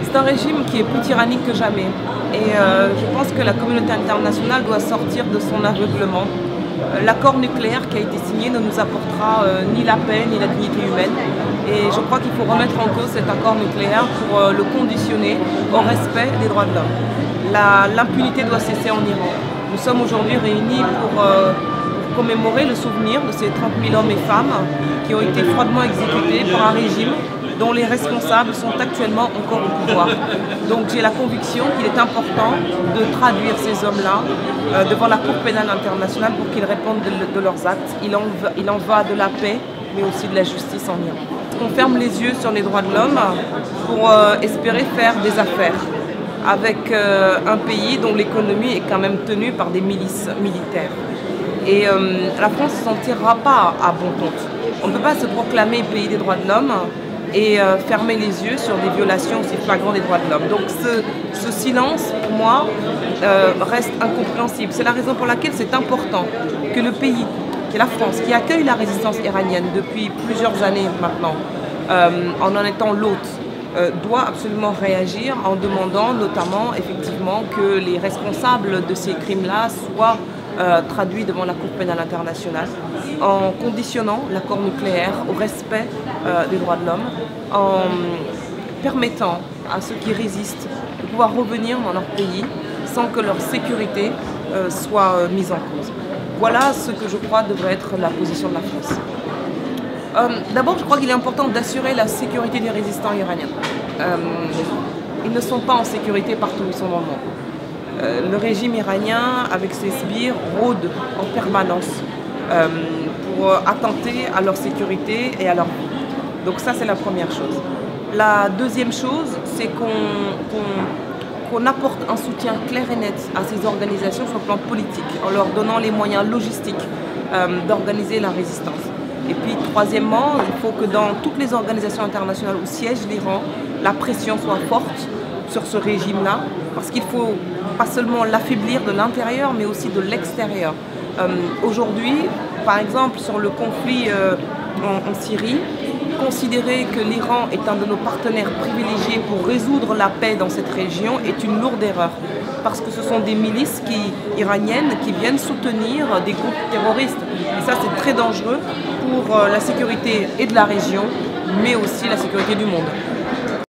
C'est un régime qui est plus tyrannique que jamais. Et je pense que la communauté internationale doit sortir de son aveuglement. L'accord nucléaire qui a été signé ne nous apportera ni la paix ni la dignité humaine. Et je crois qu'il faut remettre en cause cet accord nucléaire pour le conditionner au respect des droits de l'homme. L'impunité doit cesser en Iran. Nous sommes aujourd'hui réunis pour commémorer le souvenir de ces 30 000 hommes et femmes qui ont été froidement exécutés par un régime dont les responsables sont actuellement encore au pouvoir. Donc j'ai la conviction qu'il est important de traduire ces hommes-là devant la Cour pénale internationale pour qu'ils répondent de leurs actes. Il en va de la paix, mais aussi de la justice en Iran. On ferme les yeux sur les droits de l'homme pour espérer faire des affaires avec un pays dont l'économie est quand même tenue par des milices militaires. Et la France ne s'en tirera pas à bon compte. On ne peut pas se proclamer pays des droits de l'homme et fermer les yeux sur des violations aussi flagrantes des droits de l'homme. Donc ce silence, pour moi, reste incompréhensible. C'est la raison pour laquelle c'est important que le pays, qui est la France, qui accueille la résistance iranienne depuis plusieurs années maintenant, en étant l'hôte, doit absolument réagir en demandant notamment effectivement que les responsables de ces crimes-là soient traduits devant la Cour pénale internationale, en conditionnant l'accord nucléaire au respect des droits de l'homme, en permettant à ceux qui résistent de pouvoir revenir dans leur pays sans que leur sécurité soit mise en cause. Voilà ce que je crois devrait être la position de la France. D'abord, je crois qu'il est important d'assurer la sécurité des résistants iraniens. Ils ne sont pas en sécurité partout où ils sont dans le monde. Le régime iranien, avec ses sbires, rôde en permanence pour attenter à leur sécurité et à leur vie. Donc ça, c'est la première chose. La deuxième chose, c'est qu'on apporte un soutien clair et net à ces organisations sur le plan politique, en leur donnant les moyens logistiques d'organiser la résistance. Et puis, troisièmement, il faut que dans toutes les organisations internationales où siège l'Iran, la pression soit forte sur ce régime-là, parce qu'il faut pas seulement l'affaiblir de l'intérieur, mais aussi de l'extérieur. Aujourd'hui, par exemple, sur le conflit en Syrie, considérer que l'Iran est un de nos partenaires privilégiés pour résoudre la paix dans cette région est une lourde erreur. Parce que ce sont des milices iraniennes qui viennent soutenir des groupes terroristes. Et ça, c'est très dangereux pour la sécurité et de la région, mais aussi la sécurité du monde.